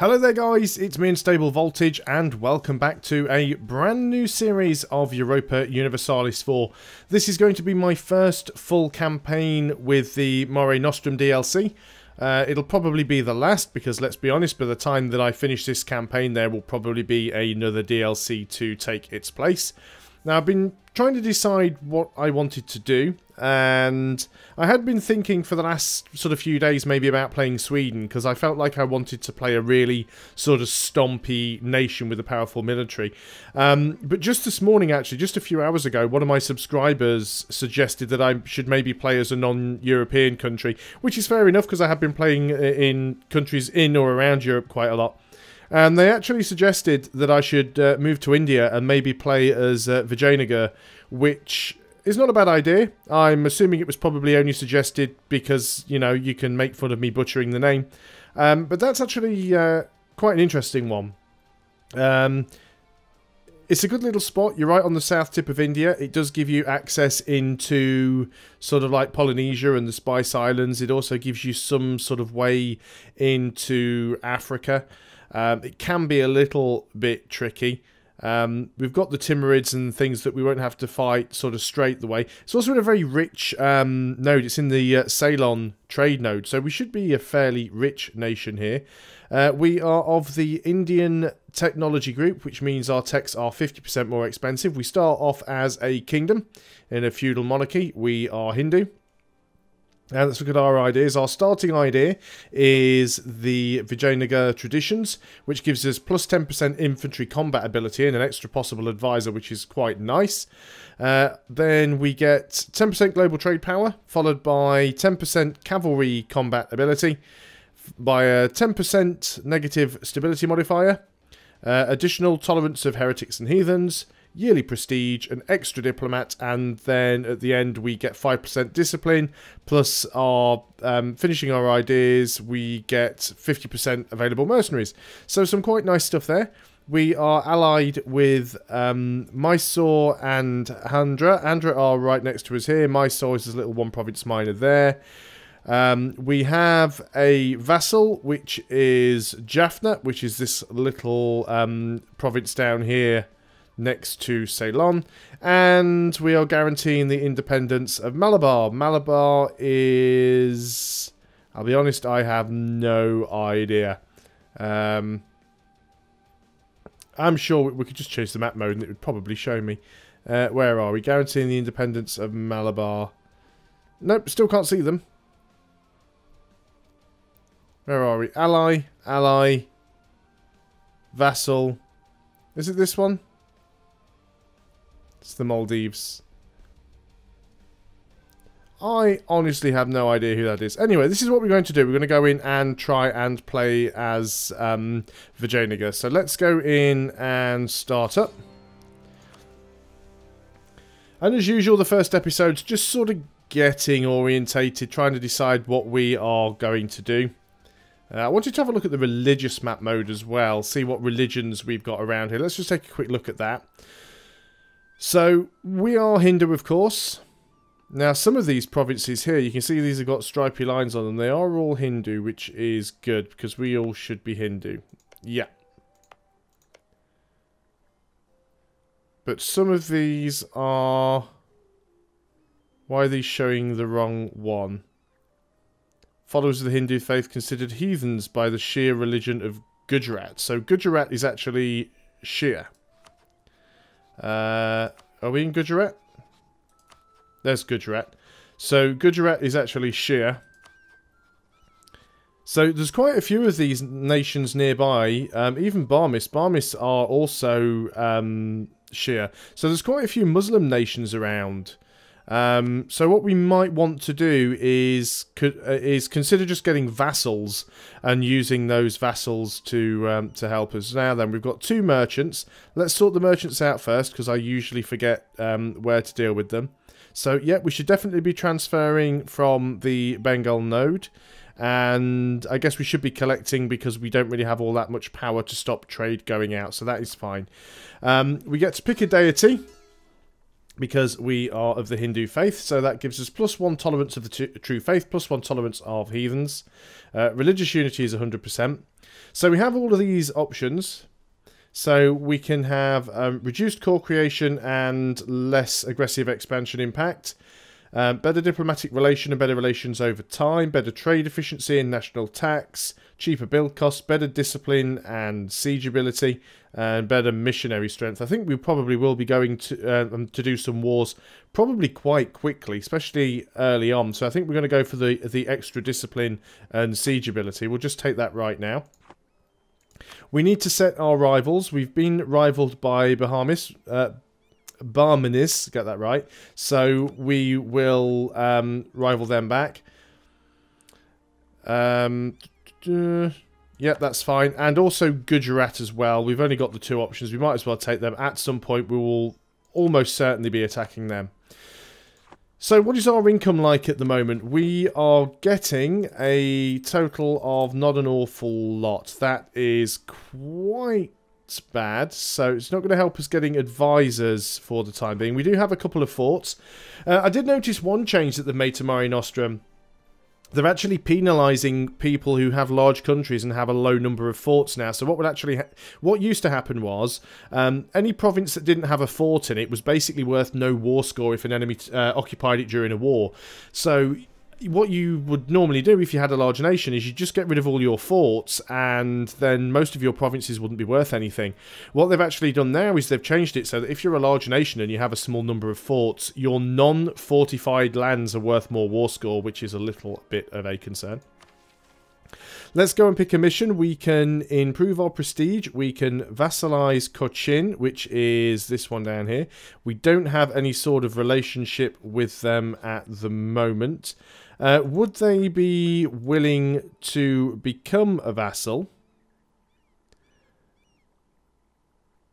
Hello there guys, it's me Unstable Voltage and welcome back to a brand new series of Europa Universalis IV. This is going to be my first full campaign with the Mare Nostrum DLC. It'll probably be the last because, let's be honest, by the time that I finish this campaign there will probably be another DLC to take its place. Now, I've been trying to decide what I wanted to do, and I had been thinking for the last sort of few days maybe about playing Sweden, because I felt like I wanted to play a really sort of stompy nation with a powerful military. But just this morning, actually, just a few hours ago, one of my subscribers suggested that I should maybe play as a non-European country, which is fair enough because I have been playing in countries in or around Europe quite a lot. And they actually suggested that I should move to India and maybe play as Vijayanagar, which is not a bad idea. I'm assuming it was probably only suggested because, you know, you can make fun of me butchering the name. But that's actually quite an interesting one. It's a good little spot. You're right on the south tip of India. It does give you access into sort of like Polynesia and the Spice Islands. It also gives you some sort of way into Africa. It can be a little bit tricky. We've got the Timurids and things that we won't have to fight sort of straight the way. It's also in a very rich node. It's in the Ceylon trade node, so we should be a fairly rich nation here. We are of the Indian technology group, which means our techs are 50% more expensive. We start off as a kingdom in a feudal monarchy. We are Hindu. And let's look at our ideas. Our starting idea is the Vijayanagar traditions, which gives us plus 10% infantry combat ability and an extra possible advisor, which is quite nice. Then we get 10% global trade power, followed by 10% cavalry combat ability, by a 10% negative stability modifier, additional tolerance of heretics and heathens, yearly prestige, an extra diplomat, and then at the end we get 5% discipline, plus our finishing our ideas we get 50% available mercenaries. So some quite nice stuff there. We are allied with Mysore and Andhra. Andhra are right next to us here. Mysore is this little one province minor there. We have a vassal, which is Jaffna, which is this little province down here next to Ceylon, and we are guaranteeing the independence of Malabar. Malabar is, I'll be honest, I have no idea. I'm sure we could just change the map mode and it would probably show me. Where are we? Guaranteeing the independence of Malabar. Nope, still can't see them. Where are we? Ally, vassal. Is it this one? It's the Maldives. I honestly have no idea who that is. Anyway, this is what we're going to do. We're going to go in and try and play as Vijayanagar. So let's go in and start up. And as usual, the first episode's just sort of getting orientated, trying to decide what we are going to do. I wanted to have a look at the religious map mode as well, see what religions we've got around here. Let's just take a quick look at that. So, we are Hindu, of course. Now, some of these provinces here, you can see these have got stripy lines on them. They are all Hindu, which is good, because we all should be Hindu. Yeah. But some of these are... Why are these showing the wrong one? Followers of the Hindu faith considered heathens by the Shia religion of Gujarat. So, Gujarat is actually Shia. Are we in Gujarat? There's Gujarat. So Gujarat is actually Shia. So there's quite a few of these nations nearby. Even Barmis. Barmis are also Shia. So there's quite a few Muslim nations around. So what we might want to do is consider just getting vassals and using those vassals to help us. Now then, we've got two merchants. Let's sort the merchants out first because I usually forget where to deal with them. So yeah, we should definitely be transferring from the Bengal node, and I guess we should be collecting because we don't really have all that much power to stop trade going out. So that is fine. We get to pick a deity. because we are of the Hindu faith, so that gives us +1 tolerance of the true faith, +1 tolerance of heathens. Religious unity is 100%. So we have all of these options. So we can have reduced core creation and less aggressive expansion impact. Better diplomatic relation and better relations over time, better trade efficiency and national tax, cheaper build costs, better discipline and siege ability, and better missionary strength. I think we probably will be going to do some wars probably quite quickly, especially early on. So I think we're going to go for the extra discipline and siege ability. We'll just take that right now. We need to set our rivals. We've been rivaled by Bahamas. Barmanis, get that right. So we will rival them back. Yep, that's fine. And also Gujarat as well. We've only got the 2 options. We might as well take them. At some point, we will almost certainly be attacking them. So what is our income like at the moment? We are getting a total of not an awful lot. That is quite bad, so it's not going to help us getting advisors for the time being. We do have a couple of forts. I did notice one change that they've made to Mare Nostrum. They're actually penalising people who have large countries and have a low number of forts now. So what used to happen was any province that didn't have a fort in it was basically worth no war score if an enemy occupied it during a war. So what you would normally do if you had a large nation is you just get rid of all your forts and then most of your provinces wouldn't be worth anything. What they've actually done now is they've changed it so that if you're a large nation and you have a small number of forts, your non-fortified lands are worth more war score, which is a little bit of a concern. Let's go and pick a mission. We can improve our prestige. We can vassalize Cochin, which is this one down here. We don't have any sort of relationship with them at the moment. Would they be willing to become a vassal?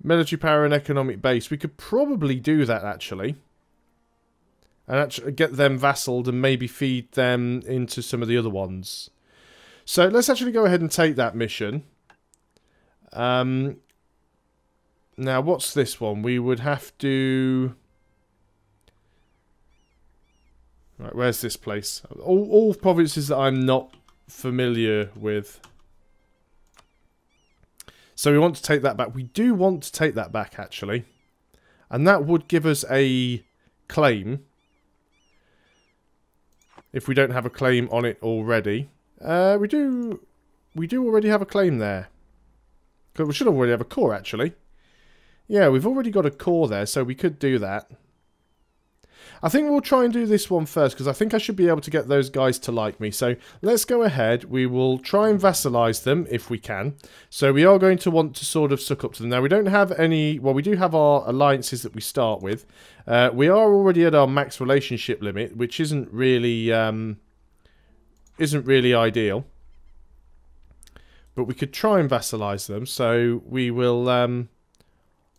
Military power and economic base. We could probably do that, actually. And actually get them vassaled and maybe feed them into some of the other ones. So let's actually go ahead and take that mission. Now, what's this one? We would have to... Right, where's this place? All provinces that I'm not familiar with. So we want to take that back. We do want to take that back, actually. And that would give us a claim. If we don't have a claim on it already. We do already have a claim there. We should already have a core, actually. Yeah, we've already got a core there, so we could do that. I think we'll try and do this one first, because I think I should be able to get those guys to like me. So let's go ahead. We will try and vassalize them if we can. So we are going to want to sort of suck up to them. Now, we don't have any... Well, we do have our alliances that we start with. We are already at our max relationship limit, which isn't really ideal. But we could try and vassalize them. So we will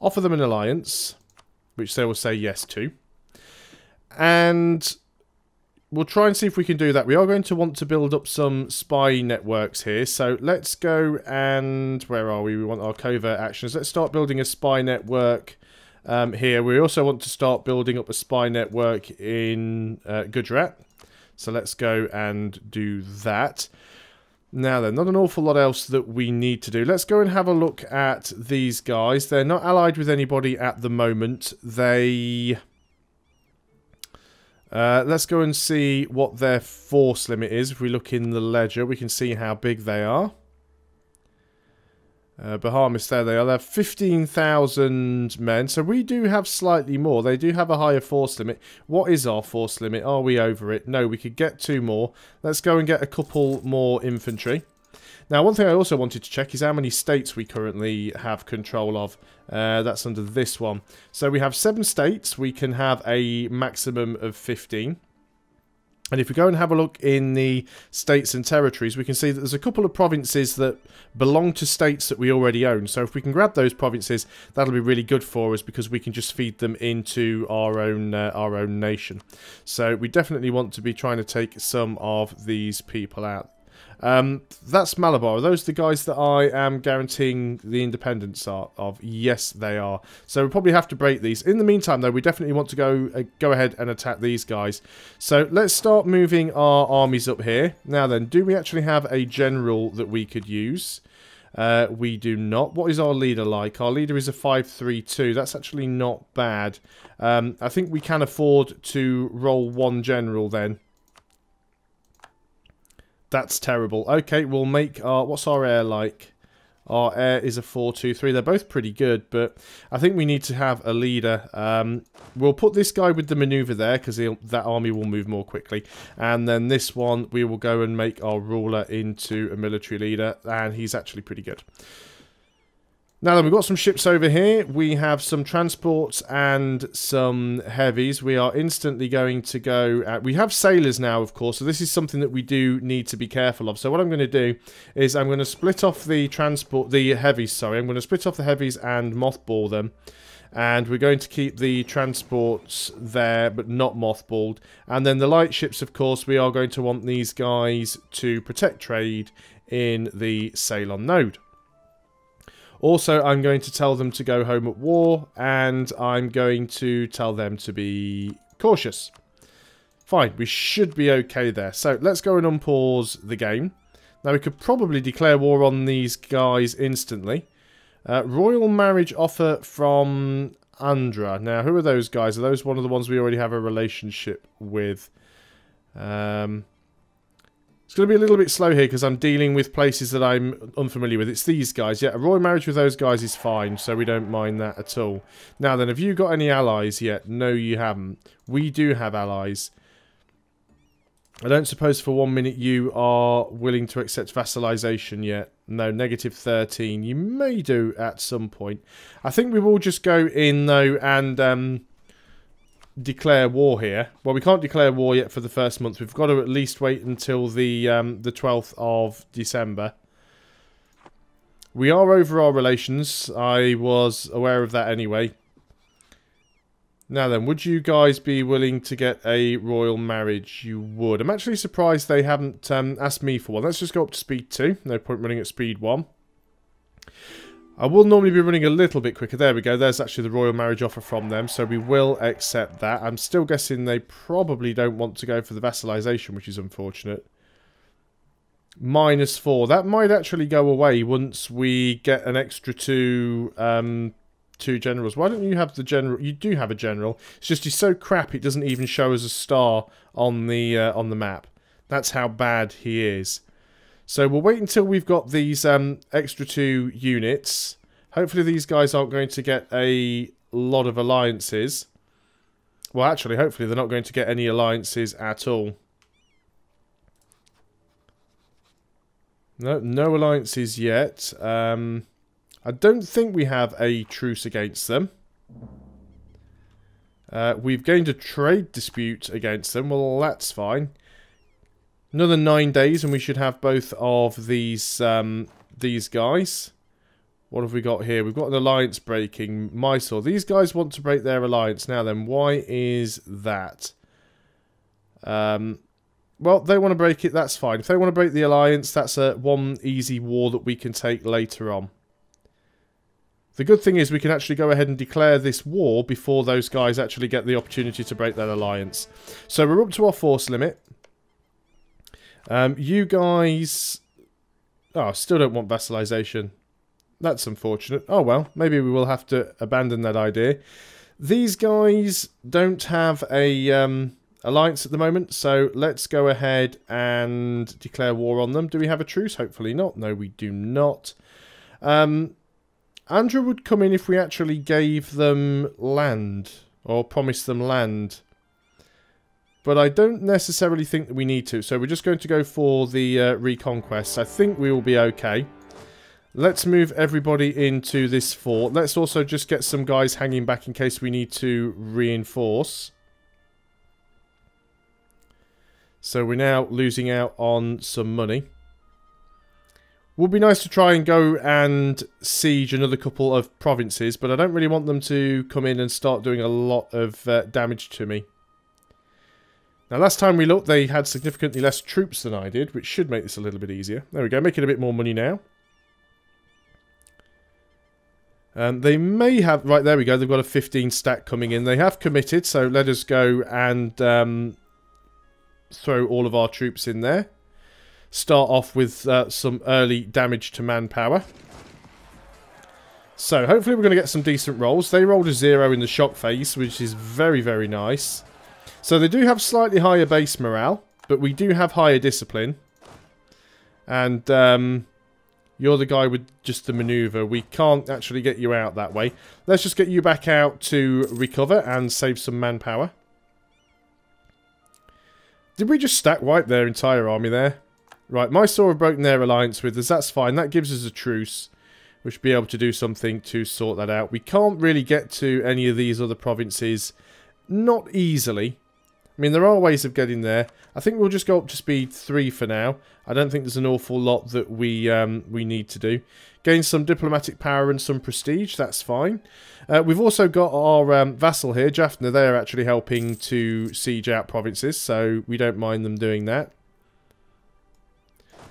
offer them an alliance, which they will say yes to. And we'll try and see if we can do that. We are going to want to build up some spy networks here. So let's go and... Where are we? We want our covert actions. Let's start building a spy network here. We also want to start building up a spy network in Gujarat. So let's go and do that. Now then, not an awful lot else that we need to do. Let's go and have a look at these guys. They're not allied with anybody at the moment. They... let's go and see what their force limit is. If we look in the ledger, we can see how big they are. Bahamas, there they are. They have 15,000 men. So we do have slightly more. They do have a higher force limit. What is our force limit? Are we over it? No, we could get 2 more. Let's go and get a couple more infantry. Now, one thing I also wanted to check is how many states we currently have control of. That's under this one. So we have 7 states. We can have a maximum of 15. And if we go and have a look in the states and territories, we can see that there's a couple of provinces that belong to states that we already own. So if we can grab those provinces, that'll be really good for us because we can just feed them into our own nation. So we definitely want to be trying to take some of these people out. That's Malabar. Are those the guys that I am guaranteeing the independence of? Yes, they are. So we'll probably have to break these. In the meantime, though, we definitely want to go ahead and attack these guys. So let's start moving our armies up here. Now then, do we actually have a general that we could use? We do not. What is our leader like? Our leader is a 5-3-2. That's actually not bad. I think we can afford to roll one general then. That's terrible. Okay, we'll make our... What's our air like? Our air is a 4-2-3. They're both pretty good, but I think we need to have a leader. We'll put this guy with the maneuver there, because that army will move more quickly. And then this one, we will go and make our ruler into a military leader, and he's actually pretty good. Now then, we've got some ships over here. We have some transports and some heavies. We are instantly going to go at... We have sailors now, of course, so this is something that we do need to be careful of. So what I'm going to do is I'm going to split off the heavies, sorry. I'm going to split off the heavies and mothball them. And we're going to keep the transports there, but not mothballed. And then the light ships, of course, we are going to want these guys to protect trade in the Ceylon node. Also, I'm going to tell them to go home at war, and I'm going to tell them to be cautious. Fine, we should be okay there. So, let's go and unpause the game. Now, we could probably declare war on these guys instantly. Royal marriage offer from Andhra. Now, who are those guys? Are those one of the ones we already have a relationship with? It's going to be a little bit slow here because I'm dealing with places that I'm unfamiliar with. It's these guys. Yeah, a royal marriage with those guys is fine, so we don't mind that at all. Now then, have you got any allies yet? No, you haven't. We do have allies. I don't suppose for 1 minute you are willing to accept vassalization yet. No, -13. You may do at some point. I think we will just go in, though, and... declare war here. Well, we can't declare war yet for the first month. We've got to at least wait until the 12th of December. We are over our relations. I was aware of that anyway. Now then, would you guys be willing to get a royal marriage? You would. I'm actually surprised they haven't asked me for one. Let's just go up to speed 2. No point running at speed 1. I will normally be running a little bit quicker. There we go. There's actually the royal marriage offer from them. So we will accept that. I'm still guessing they probably don't want to go for the vassalization, which is unfortunate. -4. That might actually go away once we get an extra two generals. Why don't you have the general? You do have a general. It's just he's so crap it doesn't even show as a star on the map. That's how bad he is. So we'll wait until we've got these extra 2 units. Hopefully these guys aren't going to get a lot of alliances. Well, actually, hopefully they're not going to get any alliances at all. No, no alliances yet. I don't think we have a truce against them. We've gained a trade dispute against them. Well, that's fine. Another 9 days and we should have both of these guys. What have we got here? We've got an alliance breaking. Mysore. These guys want to break their alliance. Now then, why is that? Well, they want to break it. That's fine. If they want to break the alliance, that's one easy war that we can take later on. The good thing is we can actually go ahead and declare this war before those guys actually get the opportunity to break their alliance. So we're up to our force limit. You guys... Oh, still don't want vassalization. That's unfortunate. Oh well, maybe we will have to abandon that idea. These guys don't have a alliance at the moment, so let's go ahead and declare war on them. Do we have a truce? Hopefully not. No, we do not. Andhra would come in if we actually gave them land, or promised them land. But I don't necessarily think that we need to, so we're just going to go for the reconquest. I think we will be okay. Let's move everybody into this fort. Let's also just get some guys hanging back in case we need to reinforce. So we're now losing out on some money. Would be nice to try and go and siege another couple of provinces, but I don't really want them to come in and start doing a lot of damage to me. Now, last time we looked, they had significantly less troops than I did, which should make this a little bit easier. There we go, making a bit more money now. They may have... Right, there we go. They've got a 15 stack coming in. They have committed, so let us go and throw all of our troops in there. Start off with some early damage to manpower. So, hopefully we're going to get some decent rolls. They rolled a 0 in the shock phase, which is very, very nice. So they do have slightly higher base morale, but we do have higher discipline. And you're the guy with just the maneuver. We can't actually get you out that way. Let's just get you back out to recover and save some manpower. Did we just stack wipe their entire army there? Right, Mysore have broken their alliance with us. That's fine. That gives us a truce. We should be able to do something to sort that out. We can't really get to any of these other provinces. Not easily. I mean, there are ways of getting there. I think we'll just go up to speed 3 for now. I don't think there's an awful lot that we need to do. Gain some diplomatic power and some prestige. That's fine. We've also got our vassal here, Jaffna. They are actually helping to siege out provinces, so we don't mind them doing that.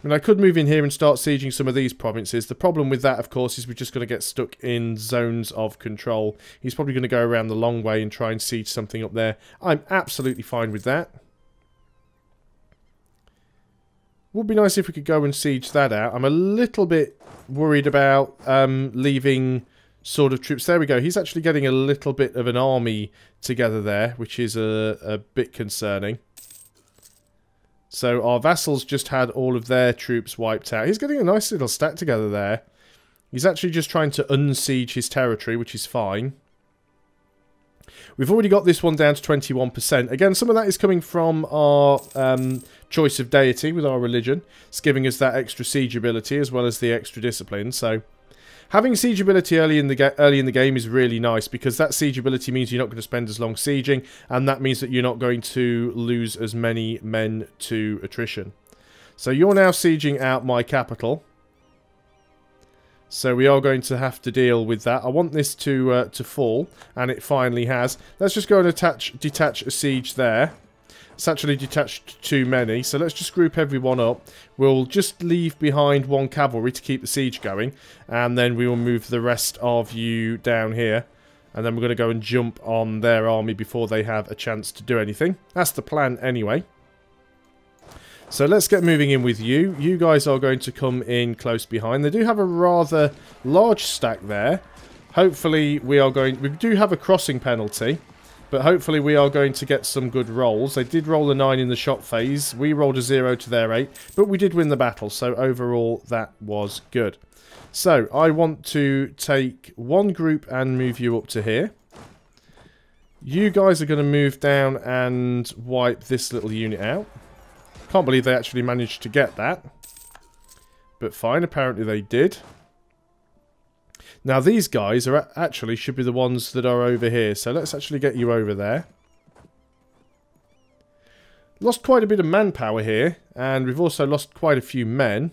I mean, I could move in here and start sieging some of these provinces. The problem with that, of course, is we're just going to get stuck in zones of control. He's probably going to go around the long way and try and siege something up there. I'm absolutely fine with that. Would be nice if we could go and siege that out. I'm a little bit worried about leaving sort of troops. There we go. He's actually getting a little bit of an army together there, which is a bit concerning. So our vassals just had all of their troops wiped out. He's getting a nice little stack together there. He's actually just trying to unsiege his territory, which is fine. We've already got this one down to 21%. Again, some of that is coming from our choice of deity with our religion. It's giving us that extra siege ability as well as the extra discipline. So having siege ability early in the game is really nice, because that siege ability means you're not going to spend as long sieging, and that means that you're not going to lose as many men to attrition. So you're now sieging out my capital. So we are going to have to deal with that. I want this to fall, and it finally has. Let's just go and detach a siege there. It's actually detached too many, so let's just group everyone up. We'll just leave behind 1 cavalry to keep the siege going, and then we will move the rest of you down here. And then we're going to go and jump on their army before they have a chance to do anything. That's the plan anyway. So let's get moving in with you. You guys are going to come in close behind. They do have a rather large stack there. Hopefully we do have a crossing penalty. But hopefully we are going to get some good rolls. They did roll a 9 in the shot phase. We rolled a 0 to their 8. But we did win the battle. So overall, that was good. So I want to take 1 group and move you up to here. You guys are going to move down and wipe this little unit out. Can't believe they actually managed to get that. But fine, apparently they did. Now these guys are actually should be the ones that are over here. So let's actually get you over there. Lost quite a bit of manpower here. And we've also lost quite a few men.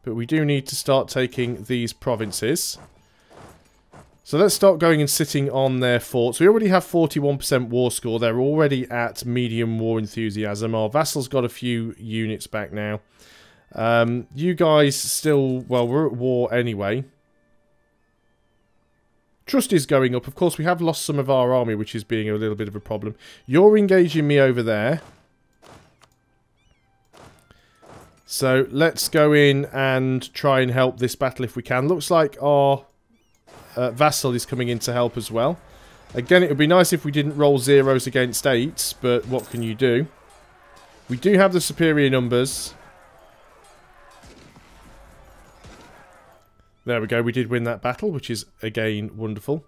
But we do need to start taking these provinces. So let's start going and sitting on their forts. We already have 41% war score. They're already at medium war enthusiasm. Our vassals got a few units back now. You guys still... Well, we're at war anyway. Trust is going up. Of course, we have lost some of our army, which is being a little bit of a problem. You're engaging me over there. So let's go in and try and help this battle if we can. Looks like our vassal is coming in to help as well. Again, it would be nice if we didn't roll 0s against 8s, but what can you do? We do have the superior numbers. There we go, we did win that battle, which is, again, wonderful.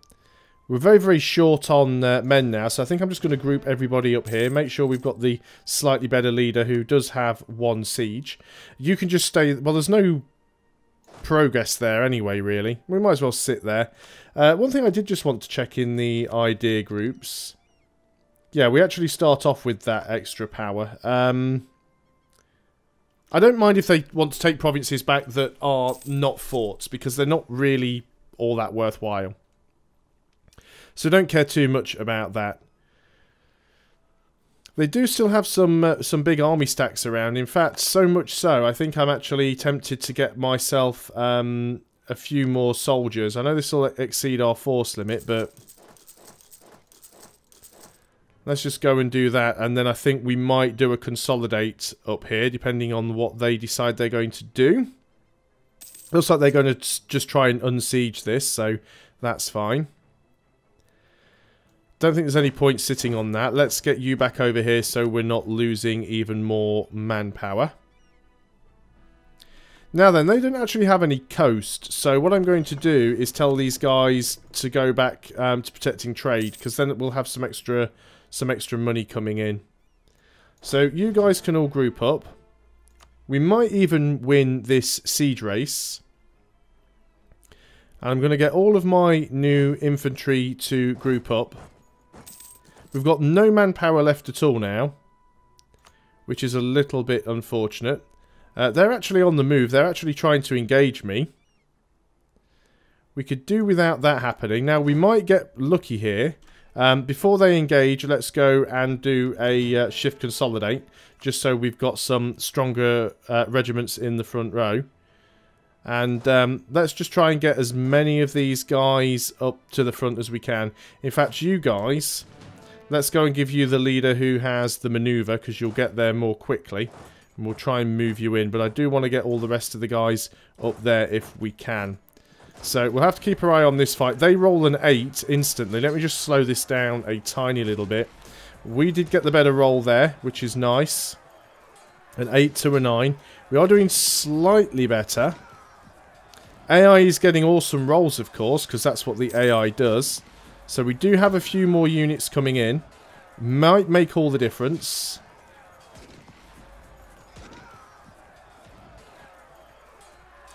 We're very, very short on men now, so I think I'm just going to group everybody up here. Make sure we've got the slightly better leader who does have 1 siege. You can just stay... Well, there's no progress there anyway, really. We might as well sit there. One thing I did just want to check in the idea groups. Yeah, we actually start off with that extra power. I don't mind if they want to take provinces back that are not forts, because they're not really all that worthwhile. So don't care too much about that. They do still have some big army stacks around. In fact, so much so, I think I'm actually tempted to get myself a few more soldiers. I know this will exceed our force limit, but let's just go and do that. And then I think we might do a consolidate up here, depending on what they decide they're going to do. Looks like they're going to just try and unsiege this, so that's fine. Don't think there's any point sitting on that. Let's get you back over here so we're not losing even more manpower. Now then, they don't actually have any coast, so what I'm going to do is tell these guys to go back to protecting trade, because then we'll have some extra money coming in. So you guys can all group up. We might even win this siege race. And I'm going to get all of my new infantry to group up. We've got no manpower left at all now, which is a little bit unfortunate. They're actually on the move. They're actually trying to engage me. We could do without that happening. Now, we might get lucky here. Before they engage, let's go and do a shift consolidate, just so we've got some stronger regiments in the front row. And let's just try and get as many of these guys up to the front as we can. In fact, you guys... let's go and give you the leader who has the maneuver, because you'll get there more quickly. And we'll try and move you in. But I do want to get all the rest of the guys up there if we can. So we'll have to keep our eye on this fight. They roll an 8 instantly. Let me just slow this down a tiny little bit. We did get the better roll there, which is nice. An 8 to a 9. We are doing slightly better. AI is getting awesome rolls, of course, because that's what the AI does. So we do have a few more units coming in. Might make all the difference.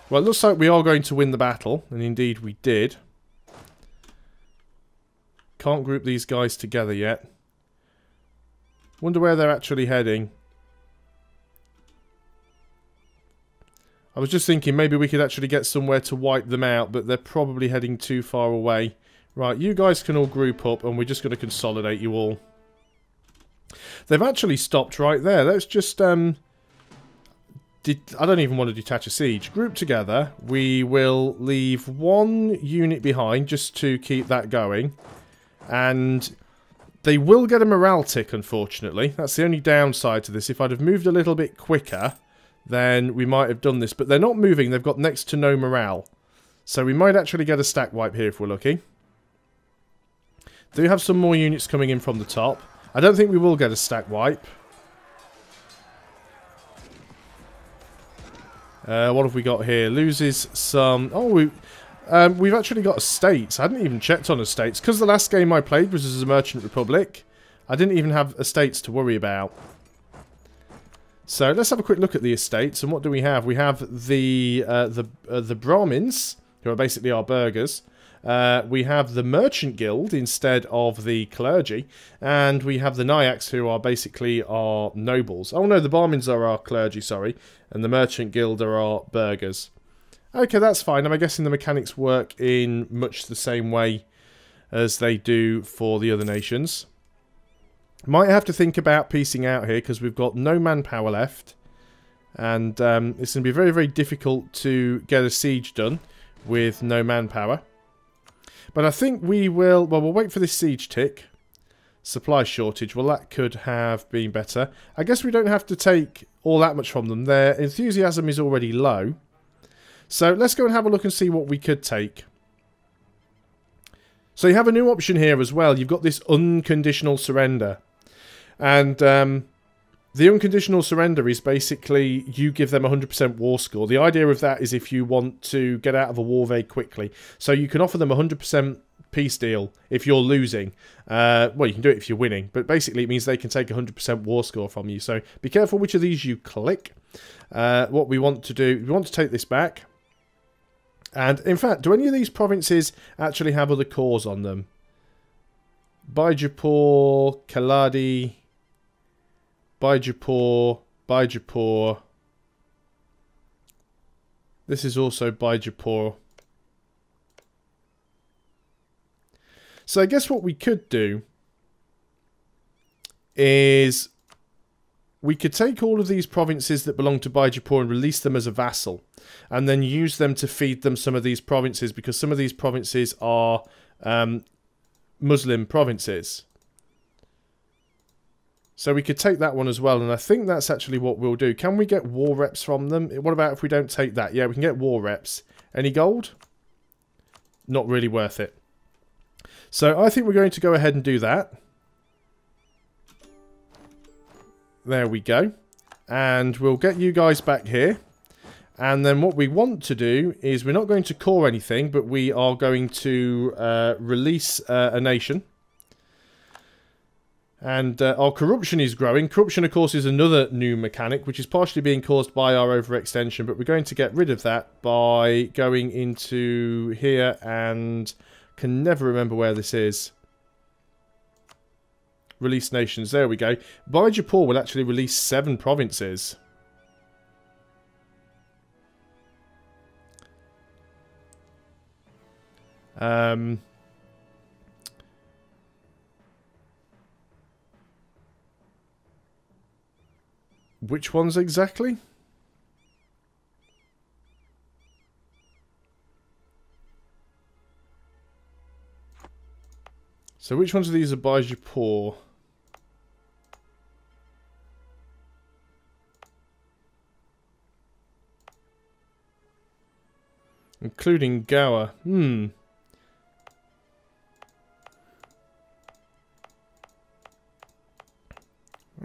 Well, it looks like we are going to win the battle. And indeed we did. Can't group these guys together yet. Wonder where they're actually heading. I was just thinking maybe we could actually get somewhere to wipe them out. But they're probably heading too far away. Right, you guys can all group up, and we're just going to consolidate you all. They've actually stopped right there. Let's just, I don't even want to detach a siege. Group together. We will leave one unit behind, just to keep that going. And they will get a morale tick, unfortunately. That's the only downside to this. If I'd have moved a little bit quicker, then we might have done this. But they're not moving. They've got next to no morale. So we might actually get a stack wipe here if we're lucky. Do have some more units coming in from the top. I don't think we will get a stack wipe. What have we got here? Loses some... oh, we've actually got estates. I hadn't even checked on estates. Because the last game I played was as a Merchant Republic, I didn't even have estates to worry about. So let's have a quick look at the estates. And what do we have? We have the Brahmins, who are basically our burghers. We have the Merchant Guild instead of the clergy. And we have the Nayaks, who are basically our nobles. Oh no, the Brahmins are our clergy, sorry. And the Merchant Guild are our burghers. Okay, that's fine. I'm guessing the mechanics work in much the same way as they do for the other nations. Might have to think about piecing out here, because we've got no manpower left. And it's going to be very, very difficult to get a siege done with no manpower. But I think we will... well, we'll wait for this siege tick. Supply shortage. Well, that could have been better. I guess we don't have to take all that much from them. Their enthusiasm is already low. So let's go and have a look and see what we could take. So you have a new option here as well. You've got this Unconditional Surrender. And the Unconditional Surrender is basically you give them 100% war score. The idea of that is if you want to get out of a war very quickly. So you can offer them 100% peace deal if you're losing. Well, you can do it if you're winning. But basically it means they can take 100% war score from you. So be careful which of these you click. What we want to do, we want to take this back. And in fact, do any of these provinces actually have other cores on them? Bijapur, Kaladi... Bijapur. This is also Bijapur. So I guess what we could do is we could take all of these provinces that belong to Bijapur and release them as a vassal, and then use them to feed them some of these provinces, because some of these provinces are Muslim provinces. So we could take that one as well, and I think that's actually what we'll do. Can we get war reps from them? What about if we don't take that? Yeah, we can get war reps. Any gold? Not really worth it. So I think we're going to go ahead and do that. There we go. And we'll get you guys back here. And then what we want to do is we're not going to core anything, but we are going to release a nation. And our corruption is growing. Corruption, of course, is another new mechanic, which is partially being caused by our overextension, but we're going to get rid of that by going into here, and can never remember where this is. Release nations, there we go. Bijapur will actually release 7 provinces. Which ones exactly? So which ones of these are Bijapur? Including Goa.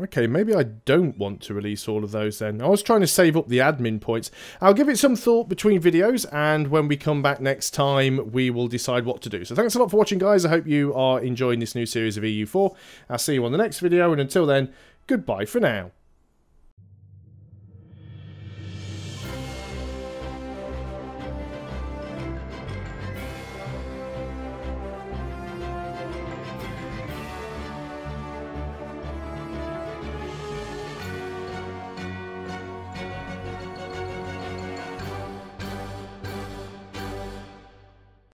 Okay, maybe I don't want to release all of those then. I was trying to save up the admin points. I'll give it some thought between videos, and when we come back next time, we will decide what to do. So thanks a lot for watching, guys. I hope you are enjoying this new series of EU4. I'll see you on the next video, and until then, goodbye for now.